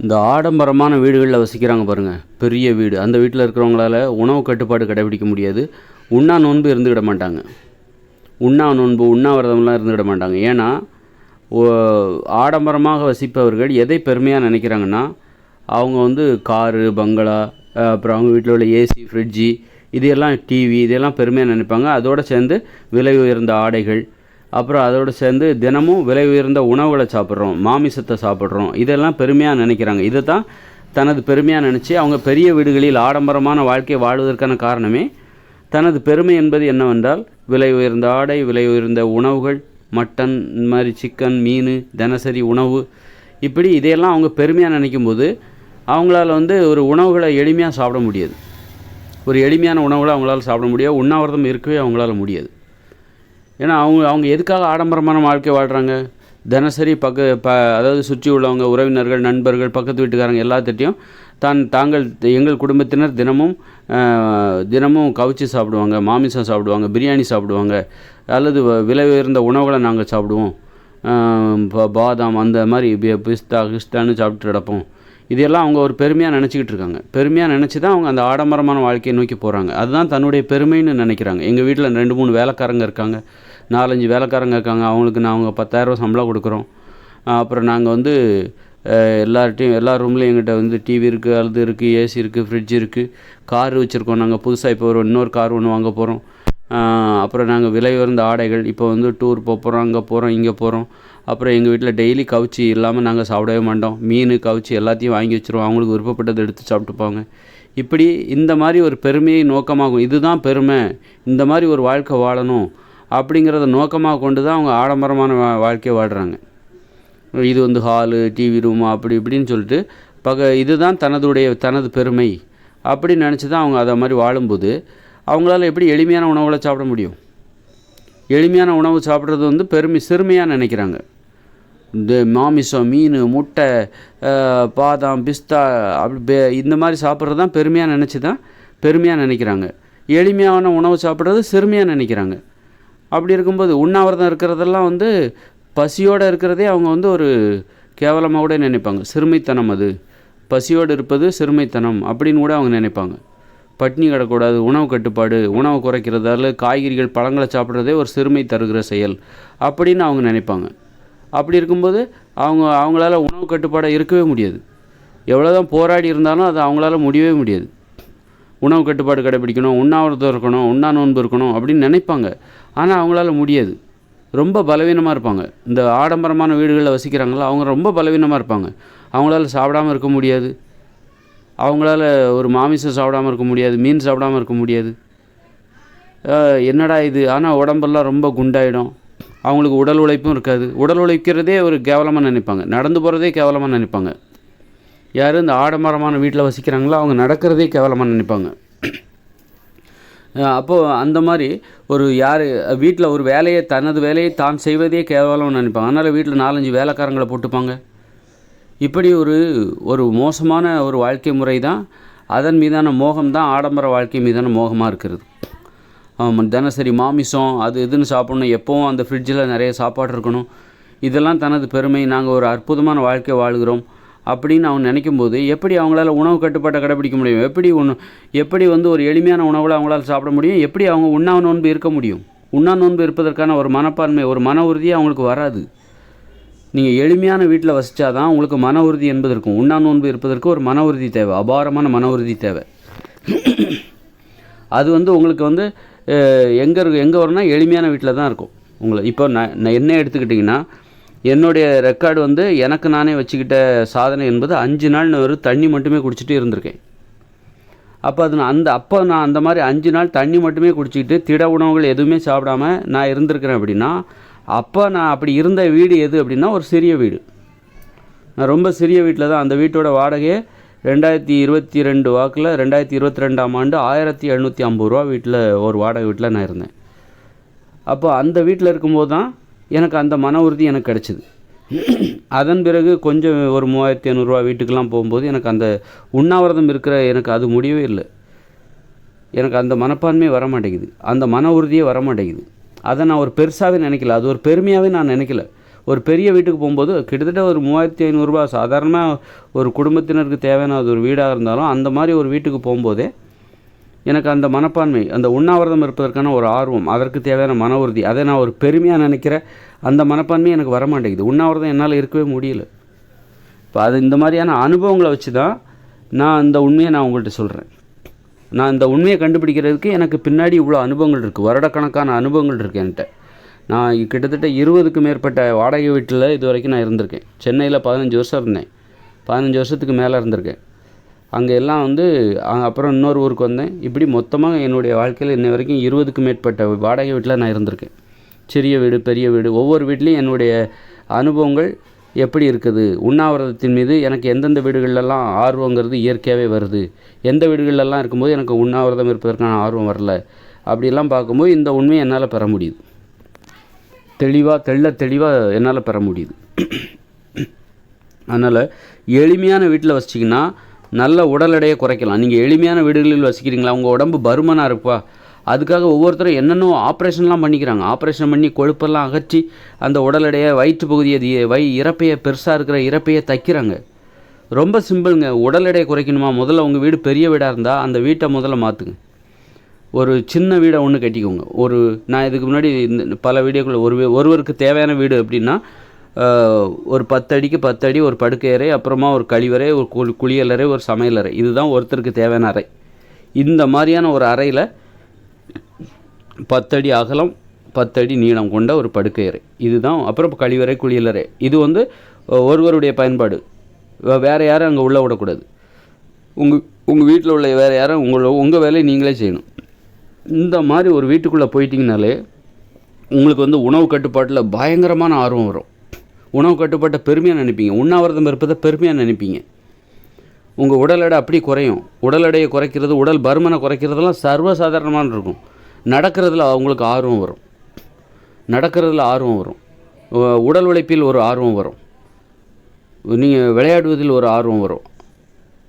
இந்த ஆடம்பரமான வீடுகளில் வசிக்கிறாங்க பாருங்கள், பெரிய வீடு. அந்த வீட்டில் இருக்கிறவங்களால உணவு கட்டுப்பாடு கடைபிடிக்க முடியாது. உண்ணா நோன்பு இருந்துக்கிட மாட்டாங்க. உண்ணாவிரதம்லாம் இருந்துக்கிட மாட்டாங்க. ஏன்னா ஆடம்பரமாக வசிப்பவர்கள் எதை பெருமையாக நினைக்கிறாங்கன்னா, அவங்க வந்து காரு, பங்களா, அப்புறம் அவங்க வீட்டில் உள்ள ஏசி, ஃப்ரிட்ஜி, இதெல்லாம் டிவி, இதெல்லாம் பெருமையாக நினைப்பாங்க. அதோடு சேர்ந்து விலை உயர்ந்த ஆடைகள், அப்புறம் அதோடு சேர்ந்து தினமும் விலை உயர்ந்த உணவுகளை சாப்பிட்றோம், மாமிசத்தை சாப்பிட்றோம், இதெல்லாம் பெருமையாக நினைக்கிறாங்க. இதை தான் தனது பெருமையாக நினச்சி அவங்க பெரிய வீடுகளில் ஆடம்பரமான வாழ்க்கையை வாழ்வதற்கான காரணமே தனது பெருமை என்பது என்னவென்றால் விலை உயர்ந்த ஆடை, விலை உயர்ந்த உணவுகள், மட்டன், இந்த மாதிரி சிக்கன், மீன், தினசரி உணவு, இப்படி இதையெல்லாம் அவங்க பெருமையாக நினைக்கும்போது அவங்களால வந்து ஒரு உணவுகளை எளிமையாக சாப்பிட முடியாது. ஒரு எளிமையான உணவுகளை அவங்களால சாப்பிட முடியாது. உண்ணாவிரதம் இருக்கவே அவங்களால முடியாது. ஏன்னா அவங்க எதுக்காக ஆடம்பரமான வாழ்க்கை வாழ்கிறாங்க? தினசரி அதாவது சுற்றி உள்ளவங்க, உறவினர்கள், நண்பர்கள், பக்கத்து வீட்டுக்காரங்க எல்லாத்திட்டையும் எங்கள் குடும்பத்தினர் தினமும் கவுச்சி சாப்பிடுவாங்க, மாமிசம் சாப்பிடுவாங்க, பிரியாணி சாப்பிடுவாங்க, அல்லது விலை உயர்ந்த உணவுகளை நாங்கள் சாப்பிடுவோம், பாதாம், அந்த மாதிரி கிஸ்தான்னு சாப்பிட்டு கிடப்போம். இதெல்லாம் அவங்க ஒரு பெருமையாக நினச்சிக்கிட்டு இருக்காங்க. பெருமையாக நினச்சி தான் அவங்க அந்த ஆடம்பரமான வாழ்க்கையை நோக்கி போகிறாங்க. அதுதான் தன்னுடைய பெருமைன்னு நினைக்கிறாங்க. எங்கள் வீட்டில் 2-3 வேலைக்காரங்க இருக்காங்க, 4-5 வேலைக்காரங்க இருக்காங்க. அவங்களுக்கு நாங்கள் 10,000 சம்பளம் கொடுக்குறோம். அப்புறம் நாங்கள் வந்து எல்லா ரூம்லேயும் எங்கிட்ட வந்து டிவி இருக்குது, அது இருக்குது, ஏசி இருக்குது, ஃப்ரிட்ஜ் இருக்குது, கார் வச்சுருக்கோம். நாங்கள் புதுசாக இப்போ இன்னொரு கார் ஒன்று வாங்க போகிறோம். அப்புறம் நாங்கள் விலை உயர்ந்த ஆடைகள், இப்போ வந்து டூர் போகிறோம், அங்கே போகிறோம், இங்கே போகிறோம். அப்புறம் எங்கள் வீட்டில் டெய்லி கவுச்சி இல்லாமல் நாங்கள் சாப்பிடவே மாட்டோம். மீன், கவுச்சி எல்லாத்தையும் வாங்கி வச்சுருவோம். அவங்களுக்கு விருப்பப்பட்டதை எடுத்து சாப்பிட்டுப்பாங்க. இப்படி இந்த மாதிரி ஒரு பெருமையை நோக்கமாகும். இதுதான் பெருமை, இந்த மாதிரி ஒரு வாழ்க்கை வாழணும் அப்படிங்கிறத நோக்கமாக கொண்டு தான் அவங்க ஆடம்பரமான வாழ்க்கையை வாழ்கிறாங்க. இது வந்து ஹாலு, டிவி ரூமு, அப்படி இப்படின்னு சொல்லிட்டு இதுதான் தனது பெருமை அப்படின்னு நினச்சி தான் அவங்க அதை மாதிரி வாழும்போது அவங்களால எப்படி எளிமையான உணவுகளை சாப்பிட முடியும்? எளிமையான உணவு சாப்பிட்றது வந்து சிறுமையாக நினைக்கிறாங்க. இந்த மாமிசம், மீன், முட்டை, பாதாம், பிஸ்தா, அப்படி இந்த மாதிரி சாப்பிட்றது தான் பெருமையாக நினைக்கிறாங்க. எளிமையான உணவு சாப்பிட்றது சிறுமையாக நினைக்கிறாங்க. அப்படி இருக்கும்போது உண்ணாவிரதம் இருக்கிறதெல்லாம் வந்து பசியோடு இருக்கிறதே அவங்க வந்து ஒரு கேவலமாக கூட நினைப்பாங்க. சிறுமைத்தனம், அது பசியோடு இருப்பது சிறுமைத்தனம் அப்படின்னு கூட அவங்க நினைப்பாங்க. பட்னி கிடக்கூடாது, உணவு கட்டுப்பாடு, உணவு குறைக்கிறது, அல்லது காய்கறிகள், பழங்களை சாப்பிட்றதே ஒரு சிறுமை தருகிற செயல் அப்படின்னு அவங்க நினைப்பாங்க. அப்படி இருக்கும்போது அவங்களால உணவு கட்டுப்பாடாக இருக்கவே முடியாது. எவ்வளோ தான் போராடி இருந்தாலும் அது அவங்களால முடியவே முடியாது. உணவு கட்டுப்பாடு கடைபிடிக்கணும், உண்ணாவிரதம் இருக்கணும், உண்ணா நோன்பு இருக்கணும் அப்படின்னு நினைப்பாங்க. ஆனால் அவங்களால முடியாது. ரொம்ப பலவீனமாக இருப்பாங்க. இந்த ஆடம்பரமான வீடுகளில் வசிக்கிறாங்களோ அவங்க ரொம்ப பலவீனமாக இருப்பாங்க. அவங்களால சாப்பிடாமல் இருக்க முடியாது. அவங்களால ஒரு மாமிசம் சாப்பிடாமல் இருக்க முடியாது, மீன் சாப்பிடாமல் இருக்க முடியாது. என்னடா இது, ஆனால் உடம்பெல்லாம் ரொம்ப குண்டாயிடும். அவங்களுக்கு உடல் உழைப்பும் இருக்காது. உடல் உழைக்கிறதே ஒரு கேவலமாக நினைப்பாங்க. நடந்து போகிறதே கேவலமாக நினைப்பாங்க. யார் இந்த ஆடம்பரமான வீட்டில் வசிக்கிறாங்களோ அவங்க நடக்கிறதே கேவலமாக நினைப்பாங்க. அப்போது அந்த மாதிரி வீட்டில் ஒரு தனது வேலையை தான் செய்வதே கேவலம்னு நினைப்பாங்க. அதனால் வீட்டில் 4-5 வேலைக்காரங்களை போட்டுப்பாங்க. இப்படி ஒரு மோசமான ஒரு வாழ்க்கை முறை தான், அதன் மீதான மோகம் தான் ஆடம்பர வாழ்க்கை மீதான மோகமாக இருக்கிறது. தினசரி மாமிசம், அது இதுன்னு சாப்பிட்ணும், எப்போவும் அந்த ஃப்ரிட்ஜில் நிறைய சாப்பாடு இருக்கணும், இதெல்லாம் தனது பெருமை, நாங்கள் ஒரு அற்புதமான வாழ்க்கை வாழ்கிறோம் அப்படின்னு அவங்க நினைக்கும்போது எப்படி அவங்களால உணவு கட்டுப்பாட்டை கடைபிடிக்க முடியும்? எப்படி வந்து ஒரு எளிமையான உணவுகளை அவங்களால சாப்பிட முடியும்? எப்படி அவங்க உண்ணா நோன்பு இருக்க முடியும்? உண்ணா நோன்பு இருப்பதற்கான ஒரு மனப்பான்மை, ஒரு மன உறுதியே அவங்களுக்கு வராது. நீங்கள் எளிமையான வீட்டில் வசித்தாதான் உங்களுக்கு மன உறுதி என்பது இருக்கும். உண்ணா நோன்பு இருப்பதற்கு ஒரு மன உறுதி தேவை, அபாரமான மன உறுதி தேவை. அது வந்து உங்களுக்கு வந்து எங்கே வரும்னா எளிமையான வீட்டில் தான் இருக்கும். இப்போ நான் என்ன எடுத்துக்கிட்டிங்கன்னா, என்னுடைய ரெக்கார்டு வந்து எனக்கு நானே வச்சுக்கிட்ட சாதனை என்பது 5 நாள் நான் வெறும் தண்ணி மட்டுமே குடிச்சிட்டு இருந்திருக்கேன். அப்போ நான் அந்த மாதிரி 5 நாள் தண்ணி மட்டுமே குடிச்சிக்கிட்டு திட உணவுகள் எதுவுமே சாப்பிடாமல் நான் இருந்திருக்கிறேன். அப்படின்னா அப்போ நான் அப்படி இருந்த வீடு எது அப்படின்னா ஒரு சிறிய வீடு. நான் ரொம்ப சிறிய வீட்டில் தான். அந்த வீட்டோட வாடகையே 2022 வாக்கில் 2022ஆம் ஆண்டு 1750 ரூபா வீட்டில், ஒரு வாடகை வீட்டில் நான் இருந்தேன். அப்போ அந்த வீட்டில் இருக்கும்போது தான் எனக்கு அந்த மன உறுதி எனக்கு கிடச்சிது. அதன் பிறகு கொஞ்சம் ஒரு 3500 ரூபா வீட்டுக்கெலாம் போகும்போது எனக்கு அந்த உண்ணாவிரதம் எனக்கு அது முடியவே இல்லை. எனக்கு அந்த மனப்பான்மையே வர மாட்டேங்குது, அந்த மன உறுதியே வர மாட்டேங்குது. அதை நான் ஒரு பெருசாகவே நினைக்கல, அது ஒரு பெருமையாகவே நான் நினைக்கல. ஒரு பெரிய வீட்டுக்கு போகும்போது கிட்டத்தட்ட ஒரு 3500 சாதாரணமாக ஒரு குடும்பத்தினருக்கு தேவையான அது ஒரு வீடாக இருந்தாலும் அந்த மாதிரி ஒரு வீட்டுக்கு போகும்போதே எனக்கு அந்த மனப்பான்மை, அந்த உண்ணாவிரதம் இருப்பதற்கான ஒரு ஆர்வம், அதற்கு தேவையான மன உறுதி, அதை நான் ஒரு பெருமையாக நினைக்கிற அந்த மனப்பான்மை எனக்கு வரமாட்டேங்குது. உண்ணாவிரதம் என்னால் இருக்கவே முடியல. இப்போ அது இந்த மாதிரியான அனுபவங்களை வச்சு தான் நான் இந்த உண்மையை நான் உங்கள்கிட்ட சொல்கிறேன். நான் இந்த உண்மையை கண்டுபிடிக்கிறதுக்கு எனக்கு பின்னாடி இவ்வளோ அனுபவங்கள் இருக்குது, வருடக்கணக்கான அனுபவங்கள் இருக்குது என்கிட்ட. நான் கிட்டத்தட்ட 20க்கு மேற்பட்ட வாடகை வீட்டில் இது வரைக்கும் நான் இருந்திருக்கேன். சென்னையில் 15 வருஷம் இருந்தேன், 15 வருஷத்துக்கு மேலே இருந்திருக்கேன். அங்கே எல்லாம் அப்புறம் இன்னொரு ஊருக்கு வந்தேன். இப்படி மொத்தமாக என்னுடைய வாழ்க்கையில் இன்னை வரைக்கும் 20க்கு மேற்பட்ட வாடகை வீட்டில் நான் இருந்திருக்கேன். சிறிய வீடு, பெரிய வீடு, ஒவ்வொரு வீட்லேயும் என்னுடைய அனுபவங்கள் எப்படி இருக்குது, உண்ணாவிரதத்தின் மீது எனக்கு எந்தெந்த வீடுகளெல்லாம் ஆர்வங்கிறது இயற்கையாகவே வருது, எந்த வீடுகளெல்லாம் இருக்கும்போது எனக்கு உண்ணாவிரதம் இருப்பதற்கான ஆர்வம் வரல, அப்படிலாம் பார்க்கும்போது இந்த உண்மையை என்னால் பெற முடியுது. தெளிவாக என்னால் பெற முடியுது. அதனால் எளிமையான வீட்டில் வசிச்சிங்கன்னா நல்ல உடல் எடையை குறைக்கலாம். நீங்கள் எளிமையான வீடுகளில் வசிக்கிறீங்களா, உங்கள் உடம்பு பருமனாக இருப்பா, அதுக்காக ஒவ்வொருத்தரும் என்னென்னோ ஆப்ரேஷன்லாம் பண்ணிக்கிறாங்க. ஆப்ரேஷன் பண்ணி கொழுப்பெல்லாம் அகற்றி அந்த உடல் எடையை, வயிற்று பகுதியை, இறப்பையை, பெருசாக இருக்கிற இறப்பையை தைக்கிறாங்க. ரொம்ப சிம்பிளுங்க. உடல் எடையை குறைக்கணுமா, முதல்ல உங்கள் வீடு பெரிய வீடாக இருந்தால் அந்த வீட்டை முதல்ல மாற்றுங்க. ஒரு சின்ன வீடை ஒன்று கட்டிக்கோங்க. நான் இதுக்கு முன்னாடி பல வீடியோக்கள் ஒருவருக்கு தேவையான வீடு அப்படின்னா ஒரு 10 அடிக்கு 10 அடி ஒரு படுக்கை அறை, அப்புறமா ஒரு கழிவறை, ஒரு குளியலறை, ஒரு சமையலறை, இதுதான் ஒருத்தருக்கு தேவையான அறை. இந்த மாதிரியான ஒரு அறையில் 10 அடி அகலம் 10 அடி நீளம் கொண்ட ஒரு படுக்கை அறை, இதுதான். அப்புறம் கழிவறை, குளியலறை, இது ஒருவருடைய பயன்பாடு. வேறு யாரும் அங்கே உள்ளே விடக்கூடாது. உங்கள் வீட்டில் உள்ள வேறு யாரும் உங்கள் வேலையை நீங்களே செய்யணும். இந்த மாதிரி ஒரு வீட்டுக்குள்ளே போயிட்டிங்கனாலே உங்களுக்கு உணவு கட்டுப்பாட்டில் பயங்கரமான ஆர்வம் வரும். உணவு கட்டுப்பாட்டை பெருமையாக நினைப்பீங்க, உண்ணாவிரதம் இருப்பதை பெருமையாக நினைப்பீங்க. உங்கள் உடல் எடை அப்படி குறையும். உடல் எடையை குறைக்கிறது, உடல் பருமனை குறைக்கிறதெல்லாம் சர்வசாதாரணமான இருக்கும். நடக்கிறதுல அவங்களுக்கு ஆர்வம் வரும், உடல் உழைப்பில் ஒரு ஆர்வம் வரும், நீங்கள் விளையாடுவதில் ஒரு ஆர்வம் வரும்.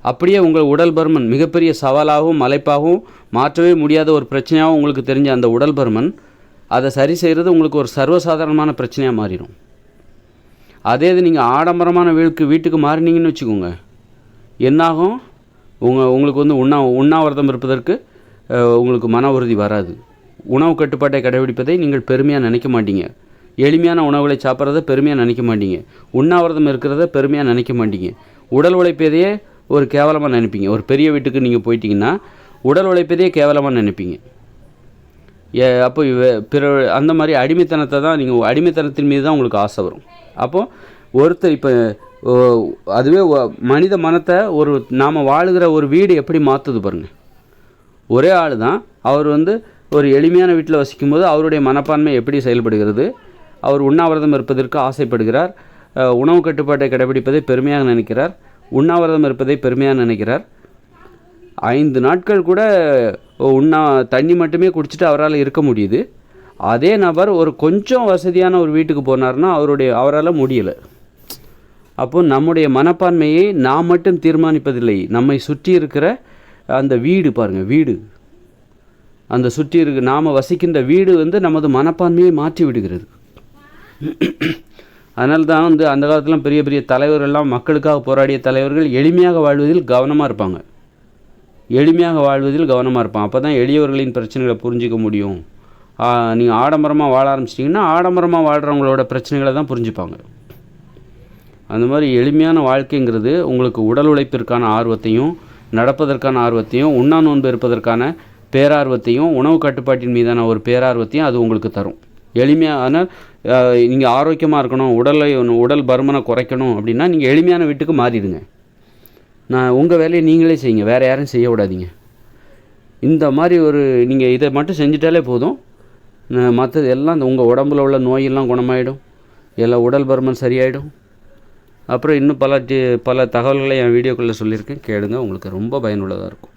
அப்படியே உங்கள் உடல் பருமன் மிகப்பெரிய சவாலாகவும் மலைப்பாகவும் மாற்றவே முடியாத ஒரு பிரச்சனையாகவும் உங்களுக்கு தெரிஞ்ச அந்த உடல் பருமன், அதை சரி செய்கிறது உங்களுக்கு ஒரு சர்வசாதாரணமான பிரச்சனையாக மாறிடும். அதே இது நீங்கள் ஆடம்பரமான வீட்டுக்கு மாறினீங்கன்னு வச்சுக்கோங்க, என்னாகும், உங்களுக்கு உண்ணாவிரதம் இருப்பதற்கு உங்களுக்கு மன உறுதி வராது. உணவு கட்டுப்பாட்டை கடைபிடிப்பதை நீங்கள் பெருமையாக நினைக்க மாட்டீங்க. எளிமையான உணவுகளை சாப்பிட்றத பெருமையாக நினைக்க மாட்டீங்க. உண்ணாவிரதம் இருக்கிறத பெருமையாக நினைக்க மாட்டீங்க. உடல் உழைப்பதையே ஒரு கேவலமாக நினைப்பீங்க. ஒரு பெரிய வீட்டுக்கு நீங்கள் போயிட்டீங்கன்னா உடல் உழைப்பதையே கேவலமாக நினைப்பீங்க. அப்போ அந்த மாதிரி அடிமைத்தனத்தை தான் அடிமைத்தனத்தின் மீது தான் உங்களுக்கு ஆசை வரும். அப்போது ஒருத்தர் இப்போ அதுவே மனித மனத்தை நாம் வாழுகிற ஒரு வீடு எப்படி மாற்றுது பாருங்கள். ஒரே ஆள் தான், அவர் ஒரு எளிமையான வீட்டில் வசிக்கும்போது அவருடைய மனப்பான்மை எப்படி செயல்படுகிறது, அவர் உண்ணாவிரதம் இருப்பதற்கு ஆசைப்படுகிறார், உணவு கட்டுப்பாட்டை கடைபிடிப்பதை பெருமையாக நினைக்கிறார், உண்ணாவிரதம் இருப்பதை பெருமையாக நினைக்கிறார். 5 நாட்கள் கூட தண்ணி மட்டுமே குடிச்சிட்டு அவரால் இருக்க முடியுது. அதே நபர் ஒரு கொஞ்சம் வசதியான ஒரு வீட்டுக்கு போனார்னா அவரால் முடியலை. அப்போ நம்முடைய மனப்பான்மையை நாம் மட்டும் தீர்மானிப்பதில்லை, நம்மை சுற்றி இருக்கிற அந்த வீடு பாருங்கள், வீடு அந்த சுற்றி நாம் வசிக்கின்ற வீடு நமது மனப்பான்மையை மாற்றி விடுகிறது. அதனால தான் அந்த காலத்தில் பெரிய பெரிய தலைவர்கள்லாம், மக்களுக்காக போராடிய தலைவர்கள் எளிமையாக வாழ்வதில் கவனமாக இருப்பாங்க. அப்போ தான் எளியவர்களின் பிரச்சனைகளை புரிஞ்சிக்க முடியும். நீங்கள் ஆடம்பரமாக வாழ ஆரம்பிச்சிட்டிங்கன்னா ஆடம்பரமாக வாழ்கிறவங்களோட பிரச்சனைகளை தான் புரிஞ்சுப்பாங்க. அந்த மாதிரி எளிமையான வாழ்க்கைங்கிறது உங்களுக்கு உடல் உழைப்பிற்கான ஆர்வத்தையும், நடப்பதற்கான ஆர்வத்தையும், உண்ணா நோன்பு இருப்பதற்கான பேரார்வத்தையும், உணவு கட்டுப்பாட்டின் மீதான ஒரு பேரார்வத்தையும் அது உங்களுக்கு தரும். எளிமையான நீங்கள் ஆரோக்கியமாக இருக்கணும், உடல் பருமனை குறைக்கணும் அப்படின்னா நீங்கள் எளிமையான வீட்டுக்கு மாறிடுங்க. உங்கள் வேலையை நீங்களே செய்யுங்க, வேறு யாரும் செய்ய விடாதீங்க. இந்த மாதிரி நீங்கள் இதை மட்டும் செஞ்சிட்டாலே போதும், மற்றது எல்லாம் உங்கள் உடம்புல உள்ள நோயெல்லாம் குணமாயிடும், எல்லாம் உடல் பருமன் சரியாயிடும். அப்புறம் இன்னும் பல தகவல்களை என் வீடியோக்குள்ளே சொல்லியிருக்கேன், கேளுங்க, உங்களுக்கு ரொம்ப பயனுள்ளதாக இருக்கும்.